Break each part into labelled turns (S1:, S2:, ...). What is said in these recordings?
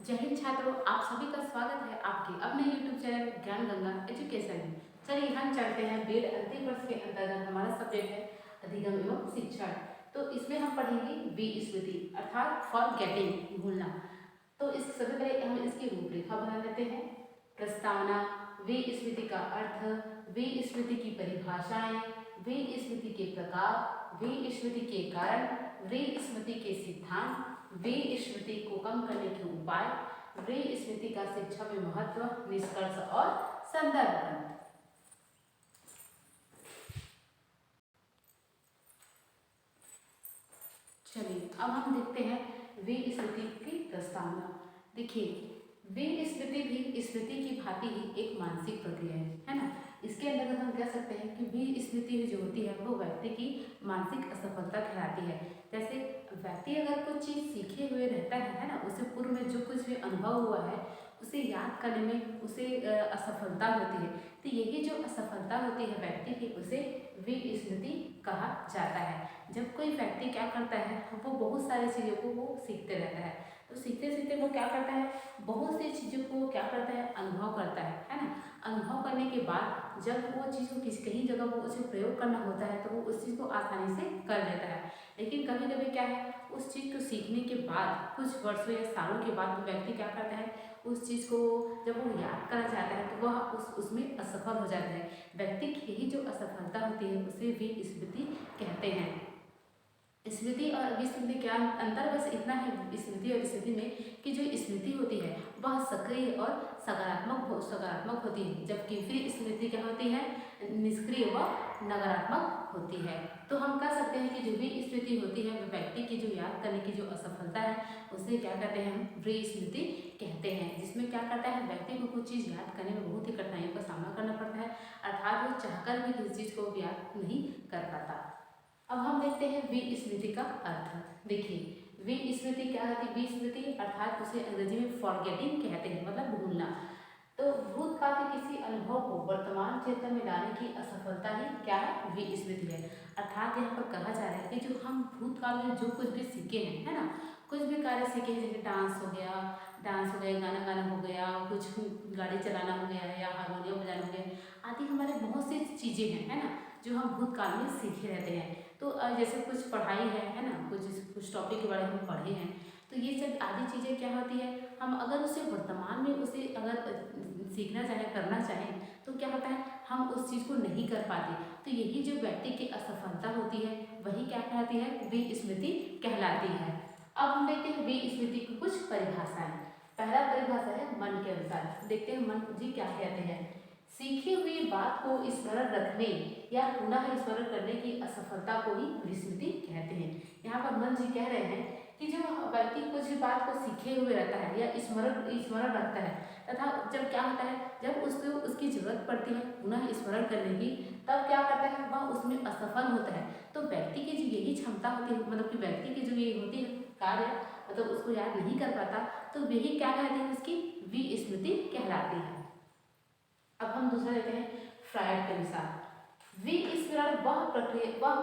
S1: जय हिंद छात्रों, आप सभी का स्वागत है आपके अपने YouTube चैनल ज्ञान गंगा एजुकेशन में। चलिए हम चलते हैं बीएड अंतिम वर्ष के अंतर्गत हमारा सब्जेक्ट है अधिगम एवं शिक्षण। तो इसमें हम पढ़ेंगे विस्मृति अर्थात फॉरगेटिंग, भूलना। तो इस सबसे पहले हम इसकी रूपरेखा बना लेते हैं। प्रस्तावना, विस्मृति का अर्थ, विस्मृति की परिभाषाएं, विस्मृति के प्रकार, विस्मृति के कारण, विस्मृति के सिद्धांत, विस्मृति को कम करने के उपाय, विस्मृति का शिक्षा में महत्व, निष्कर्ष और संदर्भ ग्रंथ। चलिए अब हम देखते हैं विस्मृति की प्रस्तावना। देखिए, विस्मृति भी स्मृति की भांति ही एक मानसिक प्रक्रिया है ना। इसके अंतर्गत हम कह सकते हैं कि विस्मृति जो होती है वो व्यक्ति की मानसिक असफलता कहलाती है। जैसे व्यक्ति अगर कुछ चीज़ सीखे हुए रहता है ना, उसे पूर्व में जो कुछ भी अनुभव हुआ है उसे याद करने में उसे असफलता होती है। तो यही जो असफलता होती है व्यक्ति की, उसे विस्मृति कहा जाता है। जब कोई व्यक्ति क्या करता है, वो बहुत सारी चीज़ों को वो सीखते रहता है, तो सीखते सीखते वो क्या करता है, बहुत सी चीज़ों को क्या करता है, अनुभव करता है ना। अनुभव करने के बाद जब वो चीज़ को किसी कहीं जगह वो उसे प्रयोग करना होता है तो वो उस चीज़ को आसानी से कर लेता है। लेकिन कभी कभी क्या है, उस चीज़ को सीखने के बाद कुछ वर्षों या सालों के बाद वो व्यक्ति क्या करता है, उस चीज़ को जब वो याद करना चाहता है तो वह उसमें असफल हो जाता है। व्यक्ति की यही जो असफलता होती है उसे विस्मृति कहते हैं। स्मृति और विस्मृति क्या अंतर बस इतना है स्मृति और विस्मृति में कि जो स्मृति होती है वह सक्रिय और सकारात्मक होती है, जबकि फिर स्मृति क्या होती है, निष्क्रिय व नकारात्मक होती है। तो हम कह सकते हैं कि जो भी स्मृति होती है वह व्यक्ति की जो याद करने की जो असफलता है उसे क्या कहते हैं, हम विस्मृति कहते हैं। जिसमें क्या करता है, व्यक्ति को कुछ चीज़ याद करने में बहुत ही कठिनाइयों का सामना करना पड़ता है, अर्थात वो चाहकर भी किसी चीज़ को याद नहीं कर पाता। अब हम देखते हैं विस्मृति का अर्थ। देखिए, विस्मृति क्या होती है, विस्मृति अर्थात उसे अंग्रेजी में फॉरगेटिंग कहते हैं, मतलब भूलना। तो भूतकाल के किसी अनुभव को वर्तमान चेतना में लाने की असफलता ही क्या है, विस्मृति है। अर्थात यहाँ पर कहा जा रहा है कि जो हम भूतकाल में जो कुछ भी सीखे हैं, है ना, कुछ भी कार्य सीखे हैं, जैसे डांस हो गया, गाना गाना हो गया, कुछ गाड़ी चलाना हो गया या हारमोनियम बजाना हो गया आदि, हमारे बहुत सी चीज़ें हैं, है ना, जो हम भूतकाल में सीखे रहते हैं। तो जैसे कुछ पढ़ाई है ना, कुछ टॉपिक के बारे में हम पढ़े हैं, तो ये सब आदि चीज़ें क्या होती है, हम अगर उसे वर्तमान में उसे अगर सीखना चाहें, करना चाहें, तो क्या होता है, हम उस चीज़ को नहीं कर पाते। तो यही जो व्यक्ति की असफलता होती है वही क्या कहलाती है, विस्मृति कहलाती है। अब हम देखते हैं विस्मृति की कुछ परिभाषाएं। पहला परिभाषा है मन के अनुसार। देखते हैं मन जी क्या कहते हैं। सीखी हुई बात को स्मरण रखने या पुनः स्मरण करने की असफलता को ही विस्मृति कहते हैं। यहाँ पर मन जी कह रहे हैं कि जो व्यक्ति कुछ भी बात को सीखे हुए रहता है या स्मरण रखता है, तथा जब क्या होता है, जब उसको उसकी जरूरत पड़ती है पुनः स्मरण करने की, तब क्या करता है, वह उसमें असफल होता है। तो व्यक्ति की जो यही क्षमता होती है, मतलब कि व्यक्ति की जो ये होती है कार्य, मतलब उसको याद नहीं कर पाता, तो वही क्या कहते हैं, उसकी विस्मृति कहलाती है। अब हम दूसरा लेते हैं फ्रायड के अनुसार। विस्मरण वह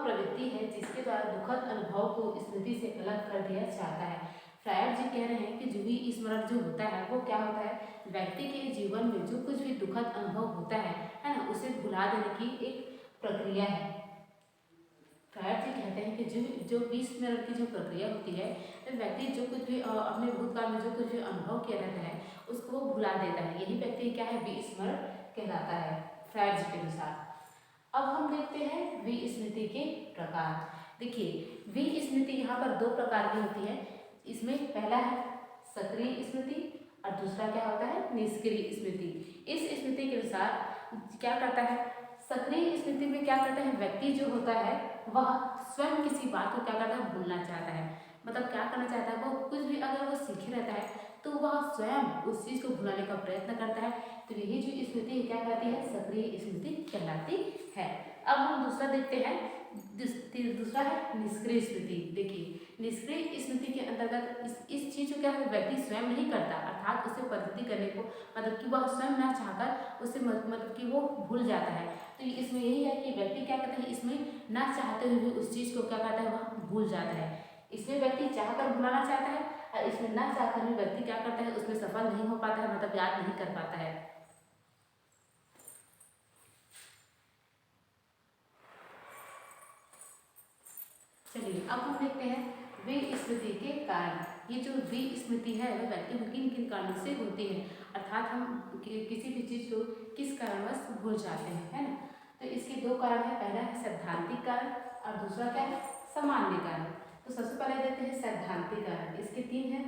S1: प्रवृत्ति है जिसके द्वारा दुखद अनुभव को स्मृति से अलग कर दिया जाता है। फ्रायड जी कह रहे हैं कि जो विस्मरण जो होता है वो क्या होता है, व्यक्ति के जीवन में जो कुछ भी दुखद अनुभव होता है ना, उसे भुला देने की एक प्रक्रिया है। फ्रायड जी कहते हैं कि जो विस्मरण की जो प्रक्रिया होती है, व्यक्ति जो कुछ भी अपने भूतकाल में जो कुछ भी अनुभव किया रहता है उसको वो भुला देता है, यही व्यक्ति क्या है, विस्मरण कहलाता है फ्रायड जी के अनुसार। अब हम देखते हैं विस्मृति के प्रकार। देखिए, विस्मृति यहाँ पर दो प्रकार की होती है। इसमें पहला है सक्रिय स्मृति और दूसरा क्या होता है, निष्क्रिय स्मृति। इस स्मृति के अनुसार क्या करता है, सक्रिय स्मृति में क्या करता है, व्यक्ति जो होता है वह स्वयं किसी बात को क्या करता है, भूलना चाहता है। मतलब क्या करना चाहता है, वो कुछ भी अगर वो सीखे रहता है तो वह स्वयं उस चीज़ को भुलाने का प्रयत्न करता है। तो यही जो स्मृति क्या कहलाती है, सक्रिय स्मृति कहलाती है। अब हम दूसरा देखते हैं, दूसरा है निष्क्रिय स्मृति। देखिए, निष्क्रिय स्मृति के अंतर्गत इस चीज़ को क्या है, व्यक्ति स्वयं नहीं करता, अर्थात उसे परिवर्तित करने को, मतलब कि वह स्वयं ना चाहकर उसे मतलब कि वो भूल जाता है। तो इसमें यही है कि व्यक्ति क्या करता है, इसमें ना चाहते हुए उस चीज़ को क्या करता है, वह भूल जाता है। इसमें व्यक्ति चाहकर भुलाना चाहता है, इसमें ना चाहकर भी व्यक्ति क्या करता है, उसमें सफल नहीं हो पाता है, मतलब याद नहीं कर पाता है। चलिए अब हम देखते हैं विस्मृति के कारण। ये जो विस्मृति है वह व्यक्ति को किन किन कारणों से होती है, अर्थात हम किसी भी चीज को किस कारणवश भूल जाते हैं, है ना। तो इसके दो कारण है, पहला है सैद्धांतिक कारण और दूसरा क्या है, सामान्य कारण। तो सबसे पहले देखते हैं सैद्धांतिक कारण। इसके तीन है,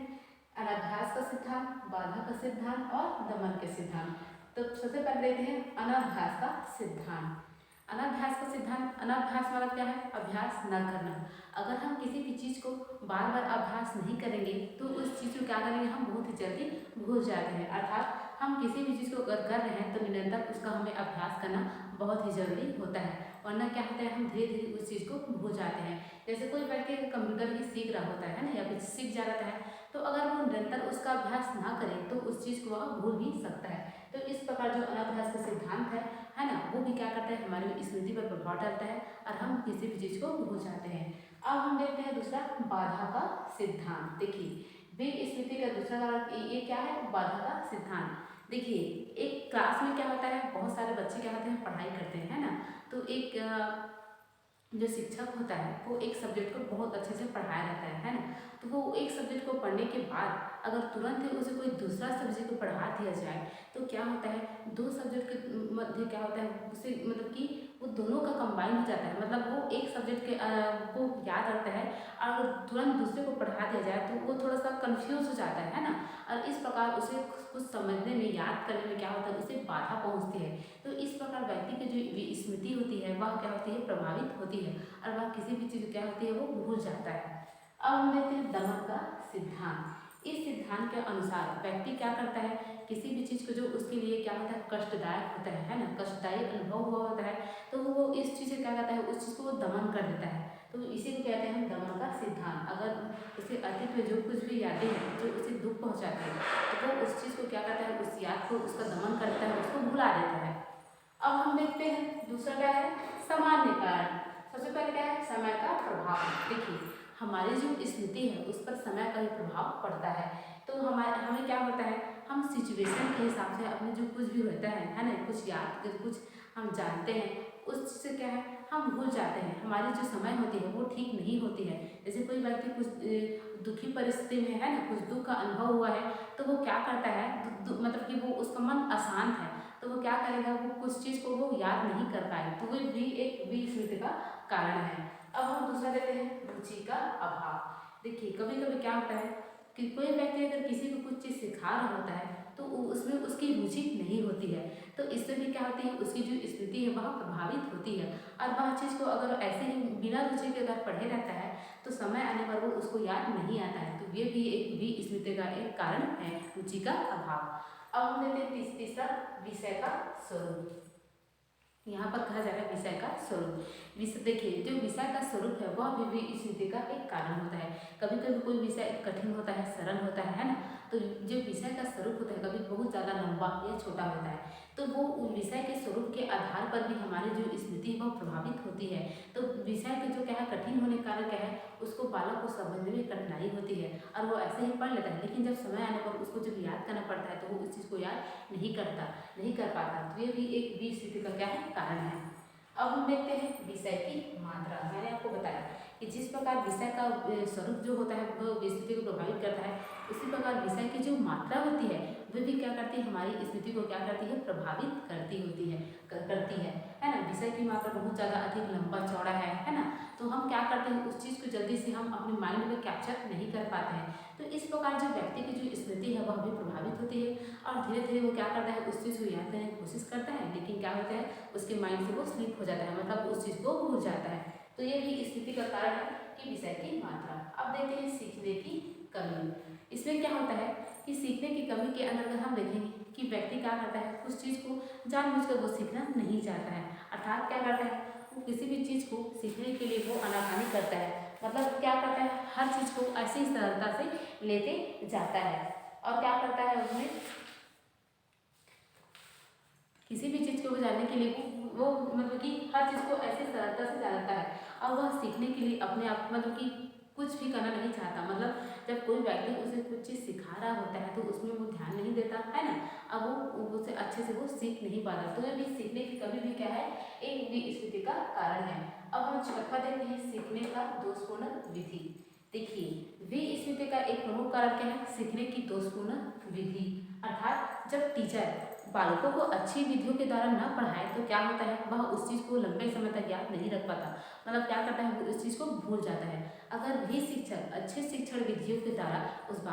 S1: अनाभ्यास का सिद्धांत, बाधा का सिद्धांत और दमन के सिद्धांत। तो सबसे पहले देखते हैं अनाभ्यास का सिद्धांत। अनाभ्यास का सिद्धांत, अनाभ्यास मतलब क्या है, अभ्यास न करना। अगर हम किसी भी चीज़ को बार बार अभ्यास नहीं करेंगे तो उस चीज़ को क्या करेंगे, हम बहुत ही जल्दी भूल जाते हैं। अर्थात हम किसी भी चीज़ को अगर कर रहे हैं तो निरंतर उसका हमें अभ्यास करना बहुत ही जरूरी होता है, वरना क्या होता है, हम धीरे धीरे उस चीज़ को भूल जाते हैं। जैसे कोई व्यक्ति कंप्यूटर ही सीख रहा होता है ना, या कुछ सीख जा रहा है, तो अगर वो निरंतर उसका अभ्यास ना करे तो उस चीज़ को वह भूल भी सकता है। तो इस प्रकार जो अनाभ्यास का सिद्धांत है ना, वो भी क्या करता है, हमारी स्मृति पर प्रभाव डालता है और हम किसी भी चीज़ को भूल जाते हैं। अब हम देखते हैं दूसरा, बाधा का सिद्धांत। देखिए विस्मृति का दूसरा कारण ये क्या है, बाधा का सिद्धांत। देखिए एक क्लास में क्या होता है, बहुत सारे बच्चे क्या होते हैं, पढ़ाई करते हैं, है ना। तो एक जो शिक्षक होता है वो एक सब्जेक्ट को बहुत अच्छे से पढ़ाया रहता है ना। तो वो एक सब्जेक्ट को पढ़ने के बाद अगर तुरंत ही उसे कोई दूसरा सब्जेक्ट को पढ़ा दिया जाए तो क्या होता है, दो सब्जेक्ट के मध्य क्या होता है, उसे मतलब कि वो दोनों का कंबाइन हो जाता है, मतलब वो एक सब्जेक्ट के को याद रखता है और तुरंत दूसरे को पढ़ा दिया जाए तो वो थोड़ा सा कंफ्यूज हो जाता है ना। और इस प्रकार उसे कुछ समझने में, याद करने में क्या होता है, उसे बाधा पहुँचती है। तो इस प्रकार व्यक्ति की जो स्मृति होती है वह क्या होती है, प्रभावित होती है और वह किसी भी चीज़ क्या होती है, वो भूल जाता है। अब हम देखते हैं दमन का सिद्धांत। इस सिद्धांत के अनुसार व्यक्ति क्या करता है, किसी भी चीज़ को जो उसके लिए क्या होता है, कष्टदायक होता है ना, कष्टदायक अनुभव हुआ होता है, तो वो इस चीज़ से क्या करता है, उस चीज़ को वो दमन कर देता है। तो इसी को कहते हैं हम दमन का सिद्धांत। अगर उसे अतीत में जो कुछ भी यादें हैं जो उसे दुख पहुँचाती है तो वो उस चीज़ को क्या करता है, उस याद को, उसका दमन करता है, उसको भुला देता है। अब हम देखते हैं दूसरा क्या है, सामान्य कारण। सबसे पहले क्या है, समय का प्रभाव। देखिए हमारी जो स्मृति है उस पर समय का ही प्रभाव पड़ता है। तो हमें क्या होता है, हम सिचुएशन के हिसाब से अपने जो कुछ भी होता है ना, कुछ याद, कुछ हम जानते हैं, उस चीज़ से क्या है, हम भूल जाते हैं। हमारी जो समय होती है वो ठीक नहीं होती है। जैसे कोई व्यक्ति कुछ दुखी परिस्थिति में है ना, कुछ दुख का अनुभव हुआ है, तो वो क्या करता है, मतलब कि वो उसका मन अशांत है, तो वो क्या करेगा, वो कुछ चीज़ को वो याद नहीं कर पाए, तो वो भी एक विस्मृति का कारण है। अब हम दूसरा देते हैं, रुचि का अभाव। देखिए कभी कभी क्या होता है कि कोई व्यक्ति अगर किसी को कुछ चीज़ सिखा रहा होता है तो उसमें उसकी रुचि नहीं होती है, तो इससे भी क्या होती है, उसकी जो स्मृति है वह प्रभावित होती है। और वह चीज़ को अगर ऐसे ही बिना रुचि के अगर पढ़े रहता है तो समय आने पर वो उसको याद नहीं आता है। तो ये भी एक विस्मृति का एक कारण है, रुचि का अभाव। अब हम लेते हैं तीसरा, विषय का स्वरूप। यहाँ पर कहा जा रहा है विषय का स्वरूप। विषय, देखिए जो विषय का स्वरूप है वह भी स्मृति का एक कारण होता है। कभी कभी कोई विषय कठिन होता है, सरल होता है ना, तो जो विषय का स्वरूप होता है कभी बहुत ज़्यादा लंबा या छोटा होता है, तो वो विषय के स्वरूप के आधार पर भी हमारी जो स्मृति है वह प्रभावित होती है। तो विषय के जो क्या है, कठिन होने के कारण क्या है, उसको बालक को समझने में कठिनाई होती है और वो ऐसे ही पढ़ लेता है, लेकिन जब समय आने पर उसको जब याद करना पड़ता है तो वो उस चीज़ को याद नहीं कर पाता। तो ये भी एक विस्मृति का क्या है, कारण है। अब हम देखते हैं विषय की मात्रा। मैंने आपको बताया कि जिस प्रकार विषय का स्वरूप जो होता है वो स्मृति को प्रभावित करता है, उसी प्रकार विषय की जो मात्रा होती है वो भी क्या करती है, हमारी स्मृति को क्या करती है, प्रभावित करती है ना। विषय की मात्रा बहुत ज़्यादा अधिक लंबा चौड़ा है ना, तो हम क्या करते हैं, उस चीज़ को जल्दी से हम अपने माइंड में कैप्चर नहीं कर पाते हैं। तो इस प्रकार जो व्यक्ति की जो स्मृति है वह भी प्रभावित होती है और धीरे धीरे वो क्या करता है, उस चीज़ को याद करने की कोशिश करता है, लेकिन क्या होता है, उसके माइंड से वो स्लिप हो जाता है, मतलब उस चीज़ को भूल जाता है। तो ये भी स्मृति का कारण है कि विषय की मात्रा। अब देखते हैं सीखने की कमी। इसमें क्या होता है कि सीखने की कमी के अंदर हम देखेंगे कि व्यक्ति क्या करता है, उस चीज़ को जानबूझकर वो सीखना नहीं चाहता है, अर्थात क्या करता है, वो किसी भी चीज़ को सीखने के लिए वो आनाकानी करता है, मतलब क्या करता है, हर चीज़ को ऐसी ही सरलता से लेते जाता है और क्या करता है, उसमें किसी भी चीज़ को जानने के लिए वो मतलब कि हर चीज़ को ऐसे सरलता से जानता है और वह सीखने के लिए अपने आप मतलब कि कुछ भी करना नहीं चाहता। मतलब जब कोई व्यक्ति उसे होता है तो उसमें वो ध्यान नहीं देता है ना, अब वो उसे अच्छे से वो सीख नहीं पाता। तो ये भी सीखने की कभी भी क्या है, एक विस्मृति का कारण है। अब हम चौथा देखते हैं सीखने का दोषपूर्ण विधि। देखिए विस्मृति का एक प्रमुख कारण क्या है, सीखने की दोषपूर्ण विधि। अर्थात जब टीचर बालकों को अच्छी विधियों के द्वारा न पढ़ाए तो क्या होता है, वह उस चीज़ को लंबे समय तक याद नहीं रख पाता, मतलब क्या करता है वो उस चीज़ को भूल जाता है। अगर भी शिक्षक अच्छे शिक्षण विधियों के द्वारा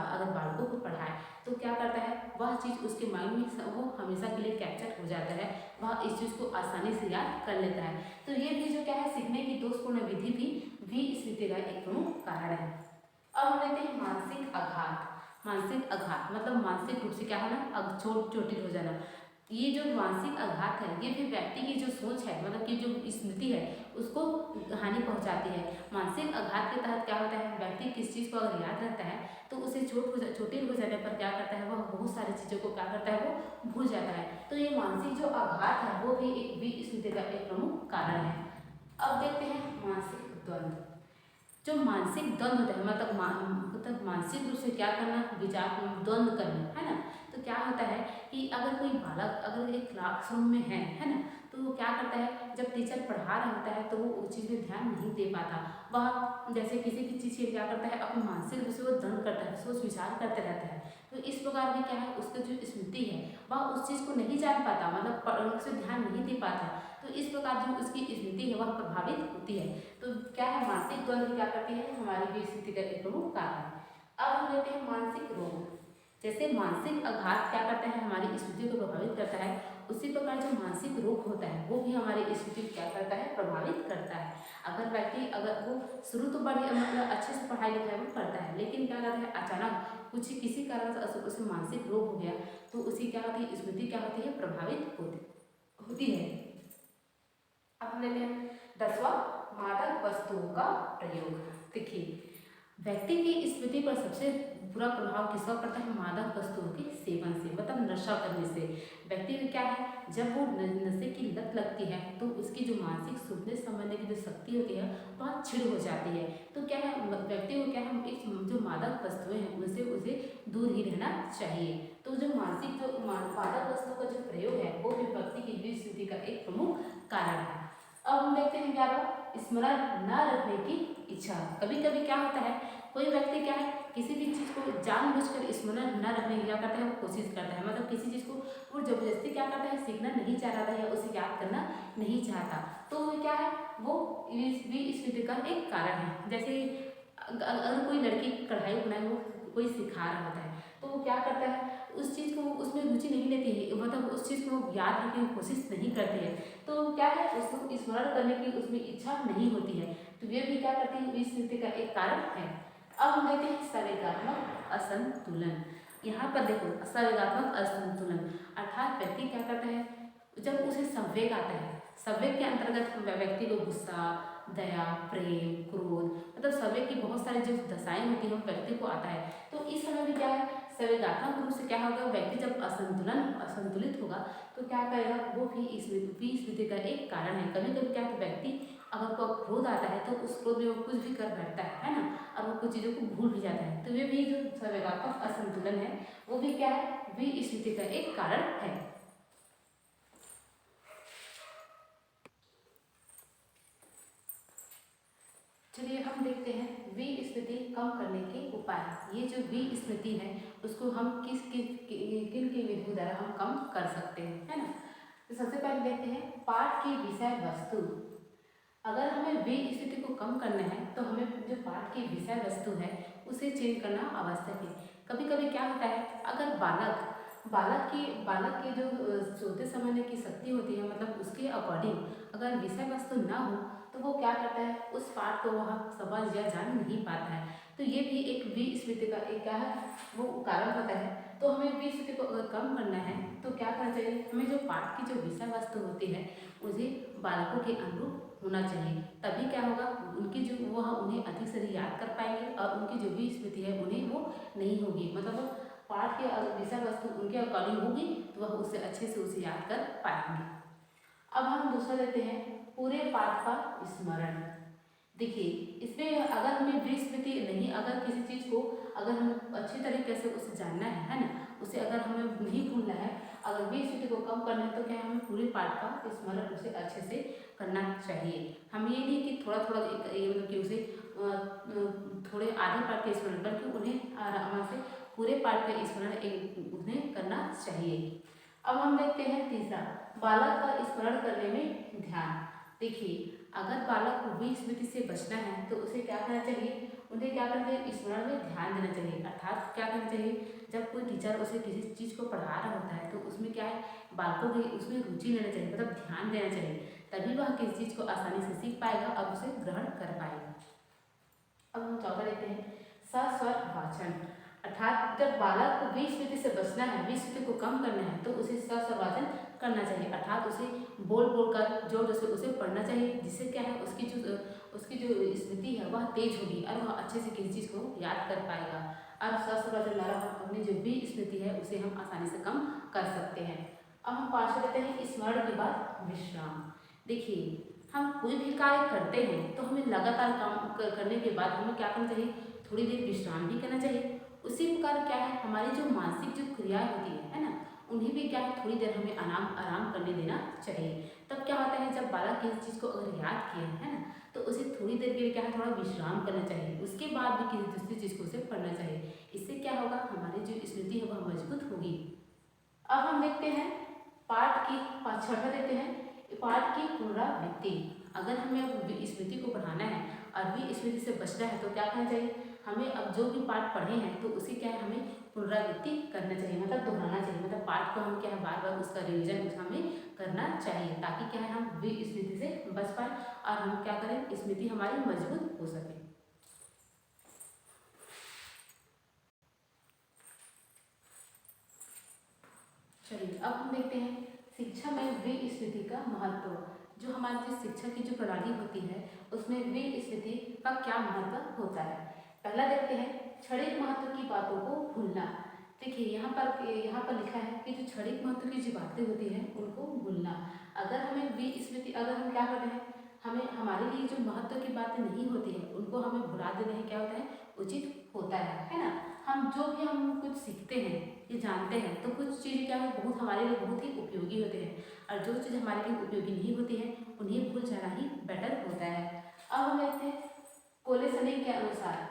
S1: अगर बालकों को पढ़ाए तो क्या करता है, वह चीज़ उसके माइंड में वो हमेशा के लिए कैप्चर हो जाता है, वह इस चीज़ को आसानी से याद कर लेता है। तो ये भी जो क्या है, सीखने की दोषपूर्ण विधि भी स्मृति का एक प्रमुख कारण है। अब हम लेते हैं मानसिक आघात। मानसिक आघात मतलब मानसिक रूप से क्या होना, अब चोटिल हो जाना। ये जो मानसिक आघात है ये भी व्यक्ति की जो सोच है, मतलब कि जो स्मृति है उसको हानि पहुंचाती है। मानसिक आघात के तहत क्या होता है, व्यक्ति किस चीज़ को अगर याद रखता है तो उसे चोटिल हो जाने पर क्या करता है, वह बहुत सारी चीज़ों को क्या करता है, वो भूल जाता है। तो ये मानसिक जो आघात है वो भी एक विस्मृति का एक प्रमुख कारण है। अब देखते हैं मानसिक द्वंद्व। जो मानसिक द्वंद्व होता है मतलब मानसिक रूप से क्या करना, विचार द्वंद्व करना, है ना। तो क्या होता है कि अगर कोई बालक अगर एक क्लासरूम में है ना, तो वो क्या करता है, जब टीचर पढ़ा रहा होता है तो वो उस चीज़ में ध्यान नहीं दे पाता। वह जैसे किसी भी चीज़ के क्या करता है, अपने मानसिक रूप से वो द्वंद्व करता है, सोच विचार करते रहता है। तो इस प्रकार भी क्या है, उसका जो स्मृति है वह उस चीज़ को नहीं जान पाता, मतलब उसे ध्यान नहीं दे पाता। तो इस प्रकार जो उसकी स्मृति है वह प्रभावित होती है। तो क्या है, मानसिक द्वंद्व क्या करती है, हमारी विस्मृति का एक प्रमुख कारण है। अब हम लेते हैं मानसिक रोग। जैसे मानसिक आघात क्या करता है, हमारी स्मृति को प्रभावित करता है, उसी प्रकार जो मानसिक रोग होता है वो भी हमारी स्मृति को क्या करता है, प्रभावित करता है। अगर व्यक्ति अगर वो शुरू तो बड़ी मतलब अच्छे से पढ़ाई लिखाई वो करता है, लेकिन क्या करता है अचानक कुछ किसी कारण से उसे मानसिक रोग हो गया तो उसी क्या होती है, स्मृति क्या होती है, प्रभावित होती है। अब हम लेते हैं 10वां, मादक वस्तुओं का प्रयोग। देखिए व्यक्ति की स्मृति पर सबसे बुरा प्रभाव किसका पड़ता है, मादक वस्तुओं के सेवन से, मतलब नशा करने से। व्यक्ति को क्या है, जब वो नशे की लत लगती है तो उसकी जो मानसिक सोचने संबंधी की जो शक्ति होती है वह छिड़ हो जाती है। तो क्या है, व्यक्ति को क्या है, एक जो मादक वस्तुएं हैं उनसे उसे दूर ही रहना चाहिए। तो जो मानसिक जो मादक वस्तुओं का जो प्रयोग है वो भी व्यक्ति की विस्मृति का एक प्रमुख कारण है। अब हम देखते हैं 11वां, स्मरण न रखने की इच्छा। कभी कभी क्या होता है, कोई व्यक्ति क्या है, किसी भी चीज़ को जानबूझकर स्मरण न रखने की क्या करता है, वो कोशिश करता है, मतलब किसी चीज़ को वो जबरदस्ती क्या करता है, सीखना नहीं चाह रहा था या उसे याद करना नहीं चाहता। तो क्या है, वो विस्मृति का एक कारण है। जैसे अगर कोई लड़की कढ़ाई बुनाई वो कोई सिखा रहा होता है तो वो क्या करता है, उस चीज़ को उसमें रुचि नहीं लेती है, मतलब उस चीज़ को याद रखने की कोशिश नहीं करती है। तो क्या है, उसको स्मरण करने की उसमें इच्छा नहीं होती है। तो ये भी क्या करती है, विस्मृति का एक कारण है। अब हम देखते हैं संवेगात्मक असंतुलन। यहाँ पर देखो संवेगात्मक असंतुलन अर्थात व्यक्ति क्या करता है, जब उसे संवेग आता है, संवेग के अंतर्गत व्यक्ति को गुस्सा, दया, प्रेम, क्रोध, मतलब संवेग की बहुत सारी जो दशाएं होती है व्यक्ति को आता है। तो इस समय भी क्या है, संवेगात्मक रूप से क्या होगा, व्यक्ति जब असंतुलित होगा तो क्या करेगा, वो भी स्मृति का एक कारण है। कभी कभी क्या है, व्यक्ति अगर को क्रोध आता है तो उस क्रोध में वो कुछ भी कर बैठता है ना, और वो कुछ चीज़ों को भूल भी जाता है। तो ये भी जो संवेगात्मक असंतुलन है वो भी क्या है, विस्मृति का एक कारण है। चलिए हम देखते हैं विस्मृति कम करने के उपाय। ये जो विस्मृति है उसको हम किन की विधियों द्वारा हम कम कर सकते हैं, है ना। तो सबसे पहले देखते हैं पाठ की विषय वस्तु। अगर हमें विस्मृति को कम करना है तो हमें जो पाठ की विषय वस्तु है उसे चेंज करना आवश्यक है। कभी कभी क्या होता है, अगर बालक की जो सोचते समझने की शक्ति होती है, मतलब उसके अकॉर्डिंग अगर विषय वस्तु ना हो तो वो क्या करता है, उस पाठ को वह समझ या जान नहीं पाता है। तो ये भी एक विस्मृति का एक क्या है, वो कारण होता है। तो हमें विस्मृति को अगर कम करना है तो क्या करना चाहिए, हमें जो पाठ की जो विषय वस्तु होती है उसे बालकों के अनुरूप होना चाहिए। तभी क्या होगा, उनकी जो वह उन्हें अधिक से अधिक याद कर पाएंगे और उनकी जो भी स्मृति है उन्हें वो नहीं होगी, मतलब पाठ के विषय वस्तु उनके अकॉर्डिंग होगी तो वह उसे अच्छे से उसे याद कर पाएंगे। अब हम दूसरा लेते हैं पूरे पाठ का स्मरण। देखिए, इसमें अगर हमें विस्मृति नहीं, अगर किसी चीज़ को अगर हम अच्छी तरीके से उसे जानना है ना, उसे अगर हमें नहीं भूलना है, अगर विस्मृति को कम करना है तो क्या है, हमें पूरे पाठ का स्मरण उसे अच्छे से करना चाहिए। हम ये नहीं कि थोड़ा थोड़ा मतलब कि उसे थोड़े आधे पाठ का स्मरण, बल्कि उन्हें आराम से पूरे पाठ का स्मरण उन्हें करना चाहिए। अब हम देखते हैं तीसरा, बालक का स्मरण करने में ध्यान। देखिए, अगर बालक को विस्मृति से बचना है तो उसे क्या करना चाहिए, उन्हें क्या करना चाहिए, स्मरण में ध्यान देना चाहिए। अर्थात क्या करना चाहिए, जब कोई टीचर उसे किसी चीज़ को पढ़ा रहा होता है तो उसमें क्या है, बालकों की उसमें रुचि लेना चाहिए, मतलब ध्यान देना चाहिए, तभी वह किसी चीज़ को आसानी से सीख पाएगा और उसे ग्रहण कर पाएगा। अब हम चौथा देखते हैं, सस्वर वाचन। अर्थात जब बालक को विस्मृति से बचना है, विस्मृति को कम करना है तो उसे सस्वर वाचन करना चाहिए। अर्थात उसे बोल बोलकर जोर जोर से उसे पढ़ना चाहिए, जिससे क्या है, उसकी जो स्मृति है वह तेज होगी और वह अच्छे से किसी चीज़ को याद कर पाएगा। और सस्वर वाचन द्वारा हम अपनी जो भी स्मृति है उसे हम आसानी से कम कर सकते हैं। अब हम पाँचवें देते हैं, स्मरण के बाद विश्राम। देखिए, हम कोई भी कार्य करते हैं तो हमें लगातार काम करने के बाद हमें क्या करना चाहिए, थोड़ी देर विश्राम भी करना चाहिए। उसी प्रकार क्या है, हमारी जो मानसिक जो क्रियाएं होती है ना, उन्हें भी क्या है, थोड़ी देर हमें आराम करने देना चाहिए। तब क्या होता है, जब बालक किसी चीज़ को अगर याद किया है ना, तो उसे थोड़ी देर के लिए क्या है, थोड़ा विश्राम करना चाहिए, उसके बाद भी किसी दूसरी चीज़ को उसे पढ़ना चाहिए। इससे क्या होगा, हमारी जो स्मृति है वह मजबूत होगी। अब हम देखते हैं पाठ की छठा देते हैं, पाठ की पुनरावृत्ति। अगर हमें स्मृति को बढ़ाना है और भी स्मृति से बचना है तो क्या करना चाहिए, हमें अब जो भी पाठ पढ़े हैं तो उसी क्या है, हमें पुनरावृत्ति करना चाहिए, मतलब दोहराना चाहिए, मतलब पाठ को हम क्या है, बार बार उसका रिविजन हमें करना चाहिए, ताकि क्या है, हम भी स्मृति से बच पाए और हम क्या करें, स्मृति हमारी मजबूत हो सके। चलिए, अब हम देखते हैं शिक्षा में विस्मृति का महत्व। जो हमारी जो शिक्षा की जो प्रणाली होती है उसमें विस्मृति का क्या महत्व होता है। पहला देखते हैं, क्षणिक महत्व की बातों को भूलना। देखिए, यहाँ पर लिखा है कि जो क्षणिक महत्व की जो बातें होती हैं उनको भूलना। अगर हमें विस्मृति, अगर हम क्या करते हैं, हमें हमारे लिए जो महत्व की बातें नहीं होती है उनको हमें भुला देना ही क्या होता है, उचित होता है ना। हम जो भी हम कुछ सीखते हैं, ये जानते हैं, तो कुछ चीज़ें क्या है, बहुत हमारे लिए बहुत ही उपयोगी होते हैं, और जो चीज़ हमारे लिए उपयोगी नहीं होती है उन्हें भूल जाना ही बेटर होता है। अब हम देखते हैं कोलेसनिक के अनुसार,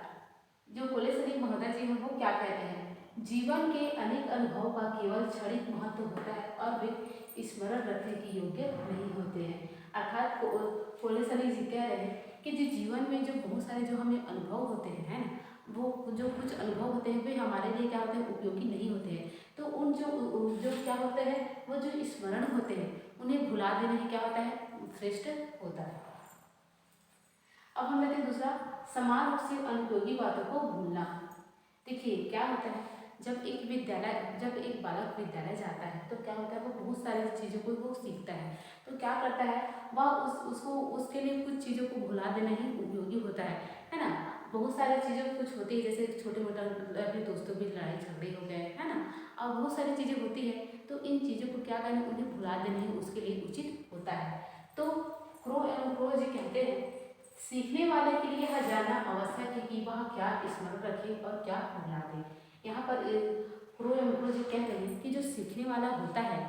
S1: जो कोलेसनिक महोदय जी हैं वो क्या कहते हैं, जीवन के अनेक अनुभव का केवल क्षणिक महत्व होता है और वे स्मरण रखने के योग्य नहीं होते हैं। अर्थात कोलेसनिक जी कह रहे हैं कि जो जीवन में जो बहुत सारे जो हमें अनुभव होते हैं ना, वो जो कुछ अनुभव होते हैं वे हमारे लिए क्या होते हैं, उपयोगी नहीं होते हैं। तो उन जो क्या होते हैं, वो जो स्मरण होते हैं उन्हें भुला देना ही क्या होता है, श्रेष्ठ होता है। अब हम लेते हैं दूसरा, समान रूप से अनुपयोगी बातों को भूलना। देखिए, क्या होता है, जब एक बालक विद्यालय जाता है तो क्या होता है, वो बहुत सारी चीज़ों को वो सीखता है, तो क्या करता है, वह उसको उसके लिए कुछ चीज़ों को भुला देना ही उपयोगी होता है ना। बहुत सारी चीज़ें कुछ होती है, जैसे छोटे मोटे अपने दोस्तों की लड़ाई झगड़े हो गए है ना, और बहुत सारी चीज़ें होती है, तो इन चीज़ों को क्या करना, उन्हें भुला देना ही उसके लिए उचित होता है। तो क्रो एवं क्रो जी कहते हैं, सीखने वाले के लिए यह जानना आवश्यक है कि वह क्या स्मरण रखे और क्या भुला दे। यहाँ पर क्रो एवं क्रो जी कहते हैं कि जो सीखने वाला होता है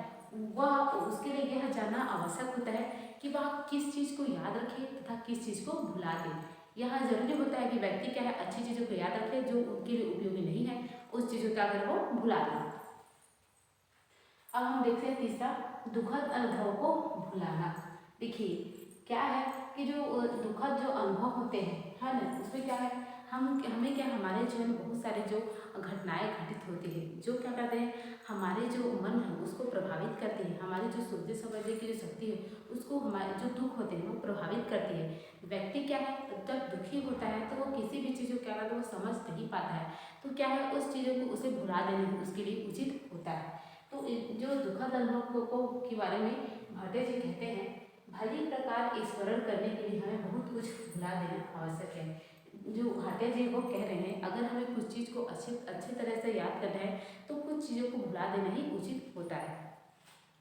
S1: वह उसके लिए यह जानना आवश्यक होता है कि वह किस चीज़ को याद रखे तथा किस चीज़ को भुला दे। यह जरूरी होता है कि व्यक्ति क्या है, अच्छी चीज़ों को याद रखे, जो उनके लिए उपयोगी नहीं है उस चीज़ों को क्या करे, वो भुला दे। अब हम देखते हैं तीसरा, दुखद अनुभव को भुलाना। देखिए, क्या है कि जो दुखद जो अनुभव होते हैं है ना, उसमें क्या है, हमें क्या, हमारे जीवन में बहुत सारे जो घटनाएं घटित होती है, जो क्या करते हैं, हमारे जो मन है उसको प्रभावित करती है, हमारी जो सोचने समझने की जो शक्ति है उसको, हमारे जो दुख होते हैं वो प्रभावित करती है। व्यक्ति क्या है, जब दुखी होता है तो वो किसी भी चीज़ को क्या करता है, वो समझ नहीं पाता है, तो क्या है, उस चीज़ों को उसे भुला देना उसके लिए उचित होता है। तो जो दुखद अनुभव को के बारे में भाटे जी कहते हैं, भली प्रकार स्मरण करने के लिए हमें बहुत कुछ भुला देना आवश्यक है। जो भाटे जी वो कह रहे हैं, अगर हमें कुछ चीज़ को अच्छी तरह से याद करना है तो कुछ चीज़ों को भुला देना ही उचित होता है।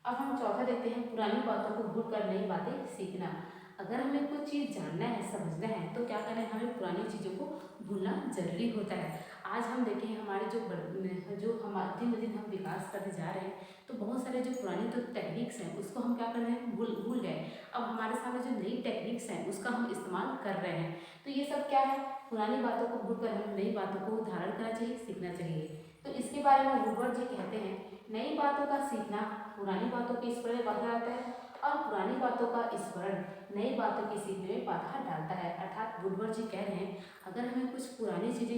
S1: अब हम चौथा देखते हैं, पुरानी बातों को भूल कर नई बातें सीखना। अगर हमें कोई चीज़ जानना है, समझना है, तो क्या करना है, हमें पुरानी चीज़ों को भूलना जरूरी होता है। आज हम देखें हमारे जो हमारे दिन ब दिन हम विकास करते जा रहे हैं, तो बहुत सारे जो पुरानी जो टेक्निक्स हैं उसको हम क्या कर रहे हैं, भूल भूल गए। अब हमारे सामने जो नई टेक्निक्स हैं उसका हम इस्तेमाल कर रहे हैं। तो ये सब क्या है, पुरानी बातों को भूलकर हमें नई बातों को धारण करना चाहिए, सीखना चाहिए। तो इसके बारे में वुडवर्ड जी कहते हैं, नई बातों का सीखना पुरानी बातों के स्मरण में बाधा डालता है, और पुरानी बातों का स्मरण नई बातों के सीखने में बाधा डालता है। अर्थात वुडवर्ड जी कह रहे हैं, अगर हमें कुछ पुरानी चीज़ें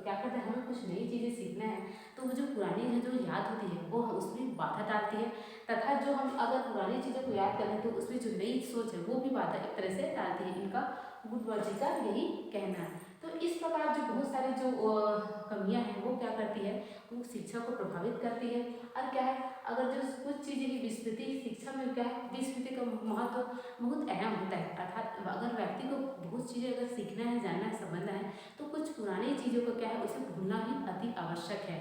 S1: क्या करते हैं, हमें कुछ नई चीज़ें सीखना है, तो वो जो पुरानी है जो याद होती है वो उसमें बाधा डालती है, तथा जो हम अगर पुरानी चीज़ों को याद करें तो उसमें जो नई सोच है वो भी बाधा एक तरह से डालती है। इनका वुडवर्ड जी का यही कहना है। तो इस प्रकार जो बहुत सारी जो कमियां हैं वो क्या करती है, वो शिक्षा को प्रभावित करती है। और क्या है, अगर जो कुछ चीज़ें की विस्मृति शिक्षा में क्या है, विस्मृति का महत्व बहुत अहम होता है। अर्थात अगर व्यक्ति को बहुत चीज़ें अगर सीखना है, जानना है, समझना है, तो कुछ पुरानी चीज़ों को क्या है, उसे भूलना भी अति आवश्यक है।